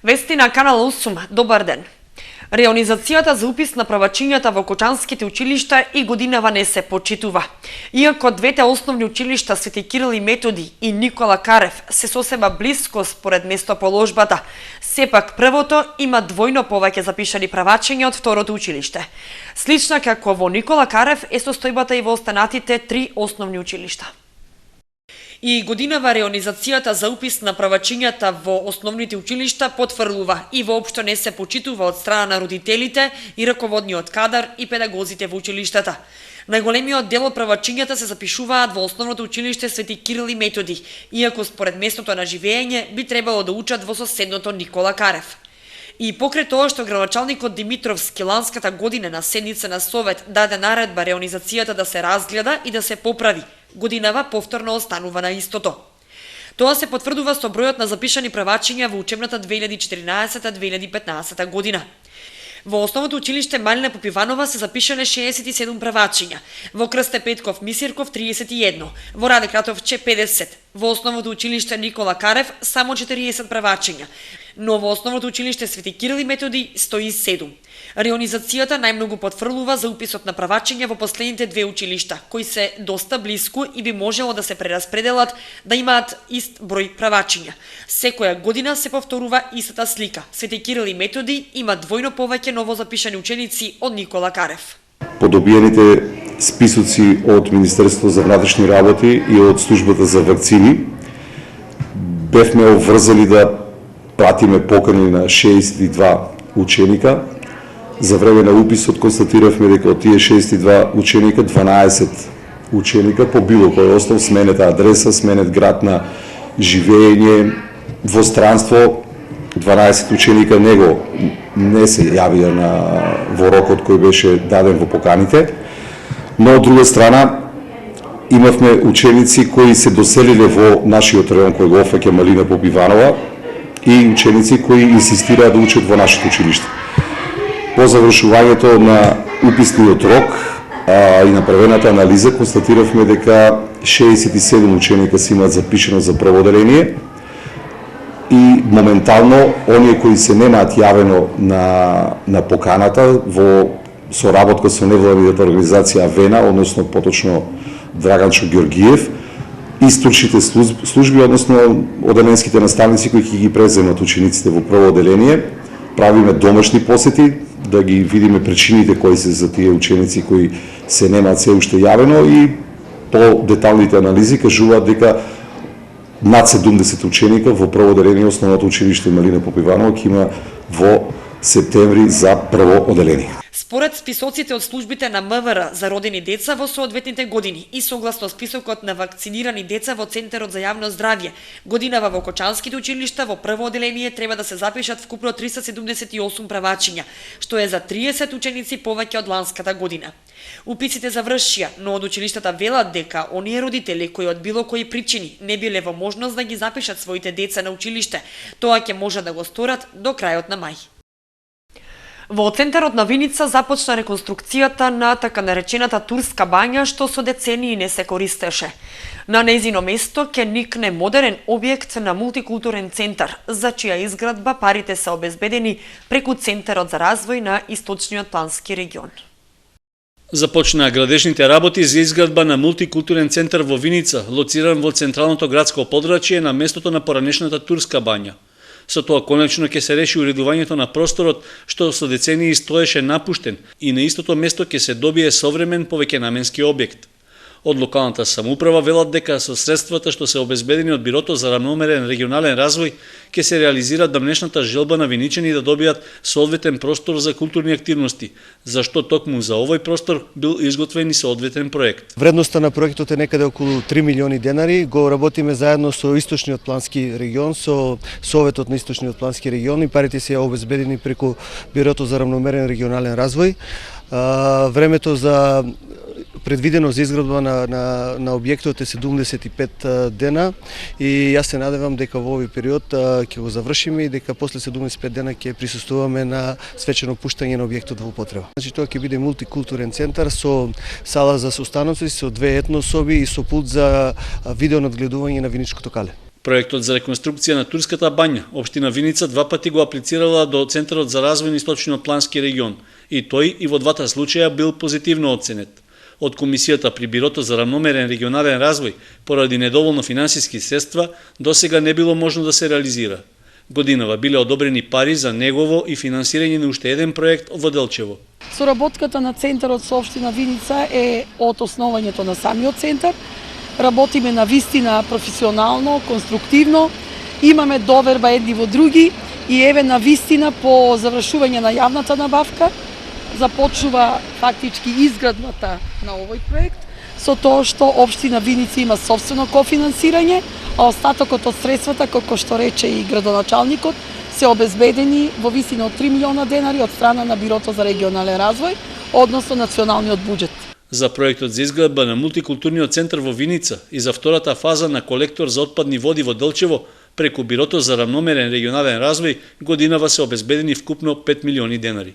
Вести на Канал 8, добар ден. Реонизацијата за упис на правачињата во кочанските училишта и годинава не се почитува. Иако двете основни училишта Свети Кирил и Методи и Никола Карев се сосема блиско според местоположбата, сепак првото има двојно повеќе запишани правачиња од второто училиште. Слична како во Никола Карев е состојбата и во останатите три основни училишта. И годинава реонизацијата за упис на правачињата во основните училишта потврлува и воопшто не се почитува од страна на родителите и раководниот кадар и педагозите во училиштата. Најголемиот дел од правачињата се запишуваат во основното училиште Свети Кирил и Методи, иако според местото на живење би требало да учат во соседното Никола Карев. И покрај тоа што градоначалникот Димитровски ланската година на седница на Совет даде наредба реонизацијата да се разгледа и да се поправи, годинава повторно останува на истото. Тоа се потврдува со бројот на запишани правачиња во учебната 2014-2015 година. Во основното училиште Малина Попиванова се запишале 67 правачиња, во Крсте Петков Мисирков 31, во Раде Кратовче 50, во основното училиште Никола Карев само 40 правачиња, но во основното училиште Свети Кирил и Методи 107. Реонизацијата најмногу потврлува за уписот на правачиња во последните две училишта, кои се доста блиску и би можело да се прераспределат да имаат ист број правачиња. Секоја година се повторува истата слика. Свети Кирил и Методи има двојно повеќе новозапишани ученици од Никола Карев. По добиените списоци од Министерството за внатрешни работи и од службата за вакцини бевме обврзали да пратиме покани на 62 ученика. За време на уписот констатиравме дека од тие 62 ученика 12 ученика по било кој основ сменет адреса, сменет град на живење во странство. 12 ученика не се јавија во рокот кој беше даден во поканите, но од друга страна имавме ученици кои се доселиле во нашиот район кој го опфаќа Малина Попиванова и ученици кои инсистираат да учат во нашето училиште. По завршувањето на уписниот рок и направената анализа констатиравме дека 67 ученика се имаат запишано за прво оделение и моментално оние кои се немаат јавено на поканата во соработка со невладината организација Авена, односно поточно Драганчо Георгиев, и стручните служби, односно оделенските наставници кои ќе ги преземат учениците во прво оделение, правиме домашни посети да ги видиме причините кои се за тие ученици кои се немаат се уште јавено и по деталните анализи кажуваат дека над 70 ученика во прво оделение основното училиште Малина Попиванова ќе има во септември за прво оделение. Според списоците од службите на МВР за родени деца во соодветните години и согласно списокот на вакцинирани деца во Центарот за јавно здравје, годинава во кочанските училишта во прво оделение треба да се запишат вкупно 378 правачиња, што е за 30 ученици повеќе од ланската година. Уписите завршија, но од училиштата велат дека оние родители кои од било кои причини не биле во можност да ги запишат своите деца на училиште, тоа ќе може да го сторат до крајот на мај. Во Центарот на Виница започна реконструкцијата на така наречената турска бања што со децении не се користеше. На нејзино место ќе никне модерен објект на мултикултурен центар, за чија изградба парите се обезбедени преку Центарот за развој на Источниот плански регион. Започнаа градежните работи за изградба на мултикултурен центар во Виница, лоциран во централното градско подрачје на местото на поранешната турска бања. Со тоа конечно ќе се реши уредувањето на просторот што со децении стоеше напуштен и на истото место ќе се добие современ повеќенаменски објект. Од локалната самоуправа велат дека со средствата што се обезбедени од Бирото за рамномерен регионален развој ќе се реализира дамнешната желба на виничани да добијат соодветен простор за културни активности, зашто токму за овој простор бил изготвен и соодветен проект. Вредноста на проектот е некаде околу 3 милиони денари. Го работиме заедно со Источниот плански регион, со Советот на Источниот плански регион и парите се обезбедени преку Бирото за рамномерен регионален развој. Времето за предвидено за изградба на објектот е 75 дена и јас се надевам дека во овој период ќе го завршиме и дека после 75 дена ќе присуствуваме на свечено пуштање на објектот во употреба. Значи тоа ќе биде мултикултурен центар со сала за состаноци, со 2 етнособи и со пулт за видео надгледување на виничкото кале. Проектот за реконструкција на турската бања, општина Виница 2 пати го аплицирала до Центарот за развој на Источниот плански регион и тој и во двата случаја бил позитивно оценет. Од Комисијата при Бирото за рамномерен регионален развој, поради недоволно финансиски средства, досега не било можно да се реализира. Годинава биле одобрени пари за негово и финансирање на уште еден проект во Делчево. Соработката на Центарот со општина Виница е од основањето на самиот центар. Работиме на вистина професионално, конструктивно, имаме доверба едни во други и еве на вистина по завршување на јавната набавка започнува фактички изградбата на овој проект, со тоа што општина Виница има сопствено кофинансирање, а остатокот од средствата, како што рече и градоначалникот, се обезбедени во висина од 3 милиона денари од страна на Бирото за регионален развој, односно националниот буџет. За проектот за изградба на мултикултурниот центар во Виница и за втората фаза на колектор за отпадни води во Делчево, преку Бирото за рамномерен регионален развој, годинава се обезбедени вкупно 5 милиони денари.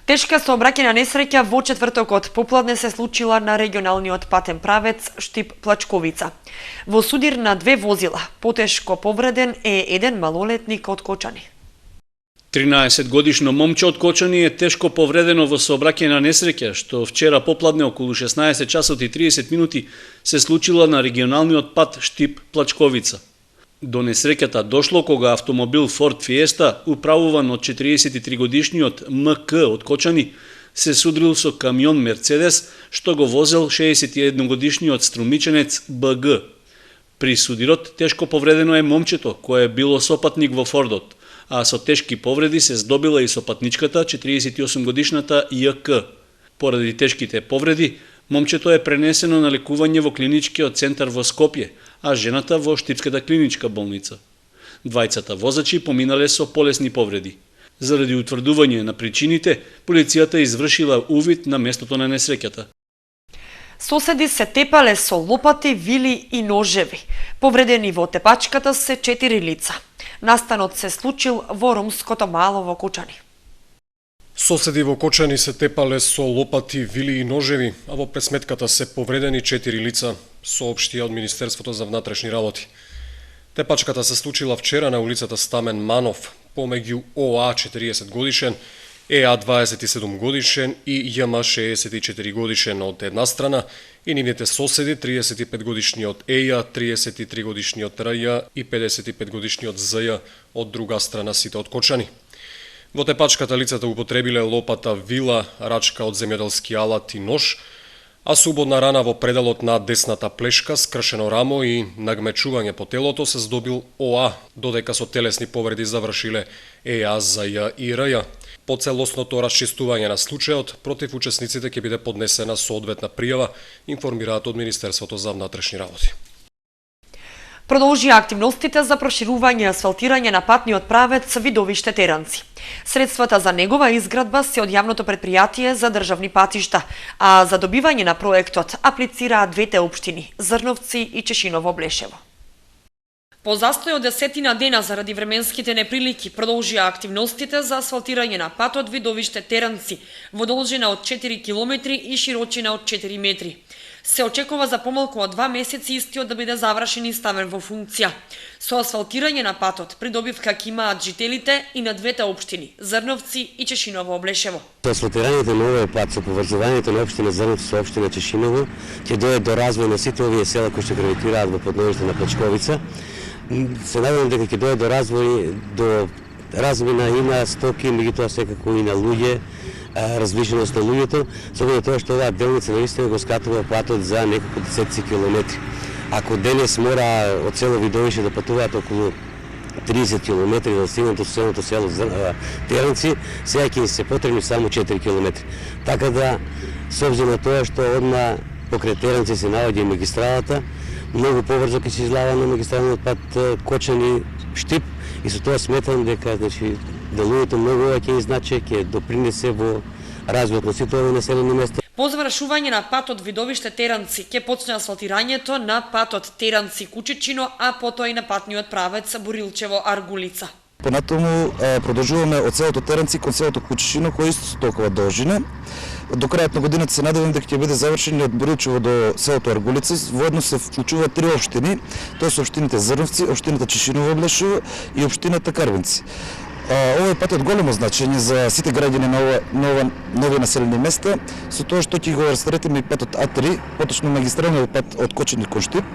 Тешка сообраќајна несреќа во четвртокот попладне се случила на регионалниот патен правец Штип-Плачковица. Во судир на 2 возила, потешко повреден е еден малолетник од Кочани. 13-годишно момче од Кочани е тешко повредено во сообраќајна несреќа, што вчера попладне околу 16 часот и 30 минути се случила на регионалниот пат Штип-Плачковица. До несреќата дошло кога автомобил Ford Fiesta, управуван од 43-годишниот МК од Кочани, се судрил со камион Мерцедес, што го возел 61-годишниот струмиченец БГ. При судирот тешко повредено е момчето, кое било сопатник во Фордот, а со тешки повреди се здобила и сопатничката 48-годишната ЈК. Поради тешките повреди, момчето е пренесено на лекување во клиничкиот центар во Скопје, а жената во Штипската клиничка болница. Двајцата возачи поминале со полесни повреди. Заради утврдување на причините, полицијата извршила увид на местото на несреќата. Соседи се тепале со лопати, вили и ножеви. Повредени во тепачката се 4 лица. Настанот се случил во ромското мало во Кочани. Соседи во Кочани се тепале со лопати, вили и ножеви, а во пресметката се повредени 4 лица, соопштија од Министерството за внатрешни работи. Тепачката се случила вчера на улицата Стамен Манов, помеѓу ОА 40 годишен, ЕА 27 годишен и ЈМ 64 годишен од една страна и нивните соседи 35 годишниот ЕЈ, 33 годишниот РЈ и 55 годишниот ЗЈ од друга страна, сите од Кочани. Во тепачката лицата употребиле лопата, вила, рачка од земјоделски алат и нож, а субодна рана во пределот на десната плешка, скршено рамо и нагмечување по телото се здобил ОА, додека со телесни повреди завршиле ЕА, ЗЈ и РЈ. По целосното расчистување на случајот, против учесниците ќе биде поднесена соодветна пријава, информираат од Министерството за внатрешни работи. Продолжија активностите за проширување и асфалтирање на патниот правец Видовиште Теранци. Средствата за негова изградба се од јавното предпријатие за државни патишта, а за добивање на проектот аплицираат двете општини Зрновци и Чешиново Блешево. По застој од 10 дена заради временските неприлики продолжија активностите за асфалтирање на патот Видовиште Теранци во должина од 4 км и широчина од 4 метри. Се очекува за помалку од 2 месеци истиот да биде завршен и ставен во функција. Со асфалтирање на патот придобивка ќе имаат жителите и на двете општини Зрновци и Чешиново Блешево. Асфалтирањето на овој пат со поврзувањето на општина Зрновци со општина Чешиново ќе доведе до развој на сите овие села кои што гравитираат во подножите на Плачковица. Се надевам дека ќе доведе до развој, до размена и на стоки, меѓутоа секако и на луѓе, раздвиженост на луѓето, особено тоа што оваа делница наистина го скатува патот за неколку десетци километри. Ако денес мора од село Видовиште да патуваат околу 30 километри да стигнат до соседното село Теранци, сега ќе се потребни само 4 километри. Така да, со обзир на тоа што одма покрај Теранци се наоѓа и магистралата, многу побрзо ќе се излага на магистралниот пат Кочани-Штип и со тоа сметам дека делувањето многу ќе значи, ќе допринесе во развојот на сите овие населени места. По завршување на патот Видовиште Теранци ќе почне асфалтирањето на патот Теранци Кучечино, а потоа и на патниот правец Борилчево Аргулица. Понатаму продолжуваме од селото Теранци кон селото Кучечино, кој исто толкова должина. До крајот на годината се надевам дека ќе биде завршен од Борилчево до селото Аргулица. Воедно се вклучуваат 3 општини, тоа се општините Зрновци, општината Чешиново Облешово и општината Карбинци. Овој пат е од големо значење за сите граѓани на нови населени места, со тоа што ќе го растретиме и патот А3, поточно магистралниот пат од Кочани кон Штип.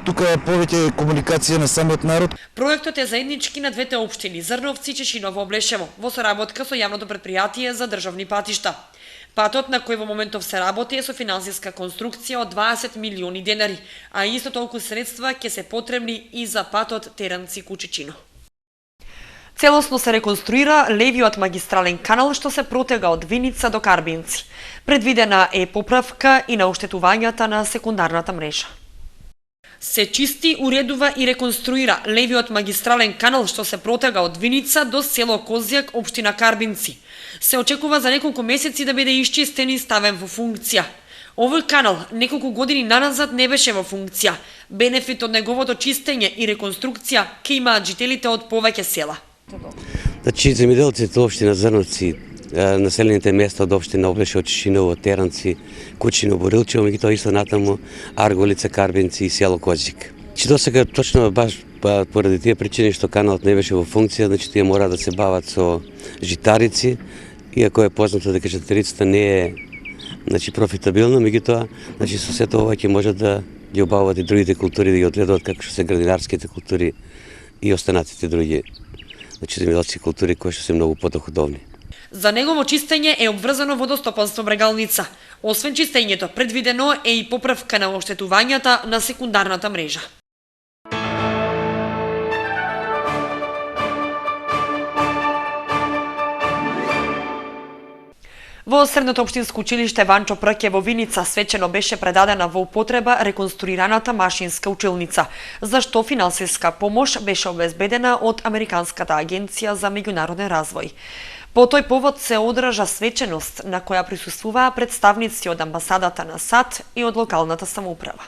Тука е повеќе комуникација на самиот народ. Проектот е заеднички на двете општини Зрновци и Чешиново Облешево во соработка со јавното претпријатие за државни патишта. Патот на кој во моментов се работи е со финансиска конструкција од 20 милиони денари, а исто толку средства ќе се потребни и за патот Теранци-Кучичино. Целосно се реконструира левиот магистрален канал што се протега од Виница до Карбинци. Предвидена е поправка и на оштетувањата на секундарната мрежа. Се чисти, уредува и реконструира левиот магистрален канал што се протега од Виница до село Козјак, општина Карбинци. Се очекува за неколку месеци да биде исчистен и ставен во функција. Овој канал неколку години наназад не беше во функција. Бенефит од неговото чистење и реконструкција ќе имаат жителите од повеќе села. Значи, земјоделците општина Зрновци, населените места од општина Облешево, Чешиново, Теранци, Кучино, Борилчево, меѓутоа исто натаму Арголица, Карбинци и село Козјак. Че досега точно баш поради тие причини што каналот не беше во функција, значи тие мора да се бават со житарици, иако е познато дека житарицата не е профитабилна, меѓутоа значи со сето ова ќе може да ги обават и другите култури, да ги одгледуваат како што се градинарските култури и останатите други земјоделски култури кои што се многу подоходовни. За негово чистење е обврзано водостопанство Брегалница. Освен чистењето, предвидено е и поправка на оштетувањата на секундарната мрежа. Во Средното општинско училиште Ванчо Прке во Виница свечено беше предадена во употреба реконструираната машинска училница, за што финансиска помош беше обезбедена од Американската агенција за меѓународен развој. По тој повод се одржа свеченост на која присуствуваа представници од амбасадата на САД и од локалната самоуправа.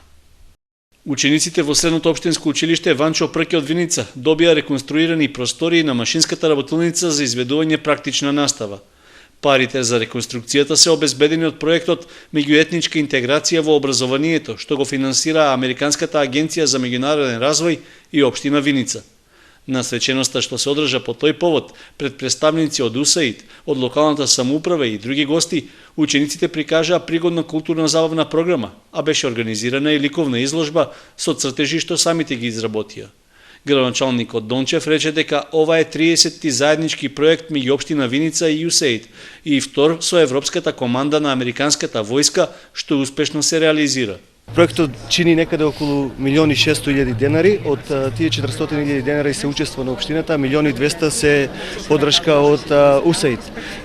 Учениците во Средното општинско училиште Ванчо Прке од Виница добија реконструирани простории на машинската работилница за изведување практична настава. Парите за реконструкцијата се обезбедени од проектот Меѓуетничка интеграција во образованието, што го финансира Американската агенција за меѓународен развој и општина Виница. На свеченоста што се одржа по тој повод пред представници од УСАИД, од локалната самоуправа и други гости, учениците прикажаа пригодна културно-забавна програма, а беше организирана и ликовна изложба со цртежи што самите ги изработија. Градоначалникот Дончев рече дека ова е 30-ти заеднички проект меѓу општина Виница и ЮСАИД и втор со Европската команда на Американската војска што успешно се реализира. Проектот чини некаде околу 1.600.000 денари, од тие 400.000 денари се учество на општината, 1.200.000 се подршка од УСАИД.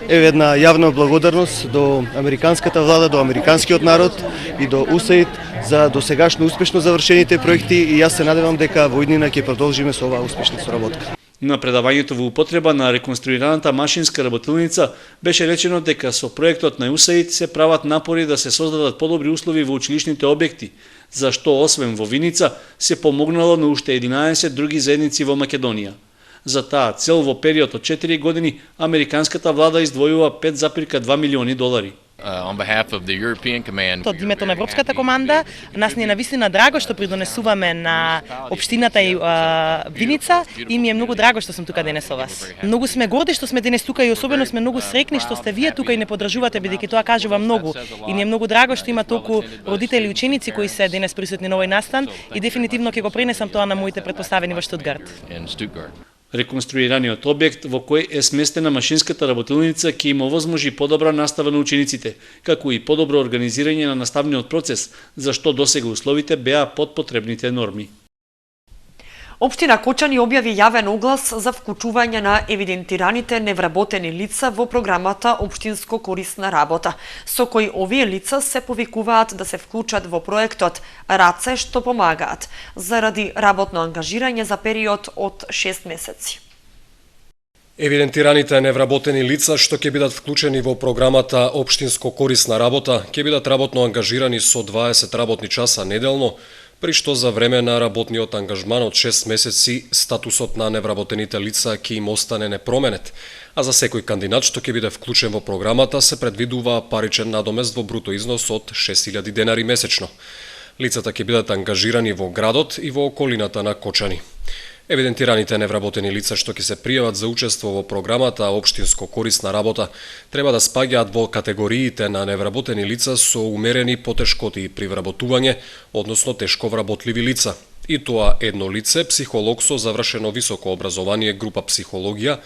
Еве една јавна благодарност до американската влада, до американскиот народ и до УСАИД за досегашно успешно завршените проекти и јас се надевам дека во иднина ќе продолжиме со оваа успешна соработка. На предавањето во употреба на реконструираната машинска работилница беше речено дека со проектот на УСАИД се прават напори да се создадат подобри услови во училишните објекти, за што освен во Виница се помогнало на уште 11 други заедници во Македонија. За таа цел во период од 4 години американската влада издвојува $5,2 милиони. Од името на Европската команда, нас ни е навистина драго што придонесуваме на општината и Виница и ми е многу драго што сум тука денес со вас. Многу сме горди што сме денес тука и особено сме многу среќни што сте вие тука и не подржувате, бидејќи тоа кажува многу. И ни е многу драго што има толку родители и ученици кои се денес присутни на овој настан и дефинитивно ќе го пренесам тоа на моите претпоставени во Штутгарт. Реконструираниот објект во кој е сместена машинската работилница ќе им овозможи подобра настава на учениците, како и подобро организирање на наставниот процес, за што досега условите беа под потребните норми. Општина Кочани објави јавен оглас за вклучување на евидентираните невработени лица во програмата Општинско корисна работа, со кој овие лица се повикуваат да се вклучат во проектот Раце што помагаат, заради работно ангажирање за период од 6 месеци. Евидентираните невработени лица што ќе бидат вклучени во програмата Општинско корисна работа ќе бидат работно ангажирани со 20 работни часа неделно, при што за време на работниот ангажман од 6 месеци статусот на невработените лица ќе им остане непроменет, а за секој кандидат што ќе биде вклучен во програмата се предвидува паричен надомест во бруто износ од 6000 денари месечно. Лицата ќе бидат ангажирани во градот и во околината на Кочани. Евидентираните невработени лица што ќе се пријават за учество во програмата општинско корисна работа треба да спаѓаат во категориите на невработени лица со умерени потешкоти при вработување, односно тешко вработливи лица. И тоа едно лице, психолог со завршено високо образование група психологија,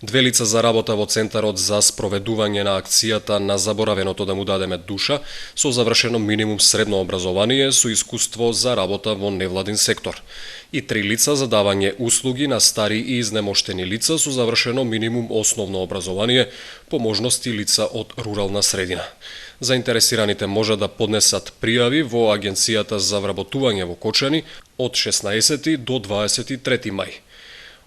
2 лица за работа во Центарот за спроведување на акцијата на заборавеното да му дадеме душа, со завршено минимум средно образование со искуство за работа во невладин сектор. И 3 лица за давање услуги на стари и изнемоштени лица со завршено минимум основно образование, по можности лица од рурална средина. Заинтересираните може да поднесат пријави во Агенцијата за вработување во Кочани од 16 до 23 мај.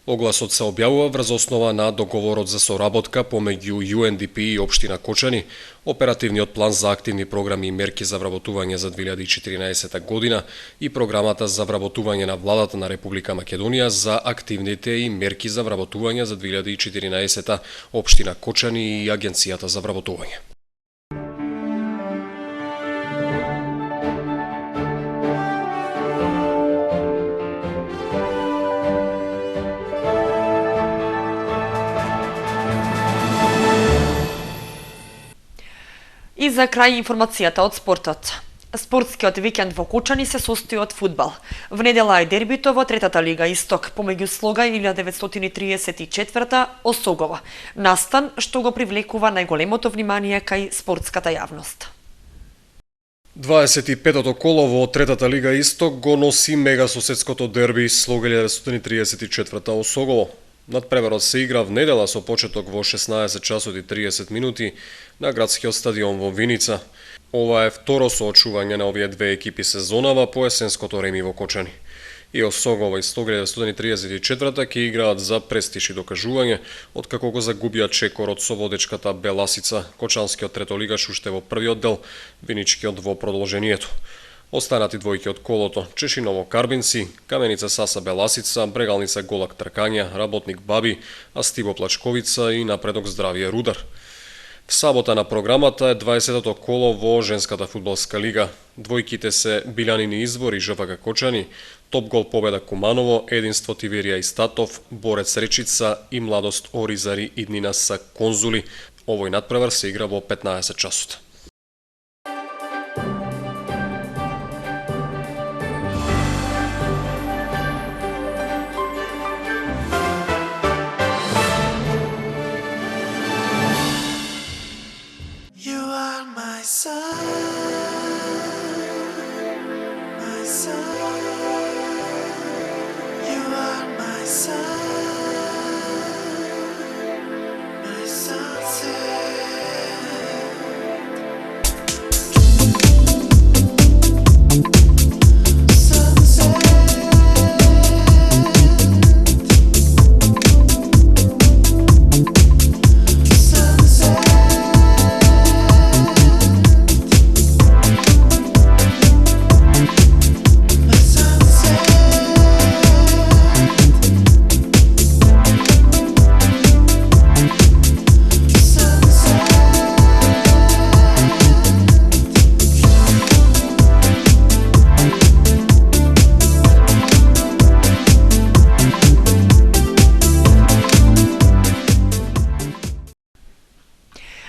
Огласот се објавува врз основа на договорот за соработка помеѓу UNDP и Општина Кочани, оперативниот план за активни програми и мерки за вработување за 2014 година и програмата за вработување на владата на Република Македонија за активните и мерки за вработување за 2014 Општина Кочани и Агенцијата за вработување. И за крај информацијата од спортот. Спортскиот викенд во Кочани се состои од фудбал. В недела е дербито во третата лига Исток помеѓу Слога 1934 Осогово. Настан што го привлекува најголемото внимание кај спортската јавност. 25-тото коло во третата лига Исток го носи мегасоседското дерби Слога 1934 Осогово. Надпреварот се игра в недела со почеток во 16 часот и 30 минути на градскиот стадион во Виница. Ова е второ соочување на овие две екипи сезонава по есенското реми во Кочани. И Осогово и Слога 1934 ќе играат за престиж и докажување, откако го загубија чекорот со водечката Беласица, кочанскиот третолигаш уште во првиот дел, виничкиот во продолжението. Останати двојки од колото, Чешиново Карбинци, Каменица Саса Беласица, Брегалница Голак Тркања, Работник Баби, Астиво Плачковица и Напредок Здравие Рудар. В сабота на програмата е 20-тото коло во женската фудбалска лига. Двојките се Билјанини Извор и ЖФК Кочани, Топ гол победа Куманово, Единство Тиверија и Статов, Борец Речица и Младост Оризари иднина са Конзули. Овој надпревар се игра во 15 часот.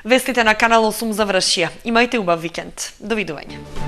Вестите на Канал 8 завршија. Имајте убав викенд. Довидување.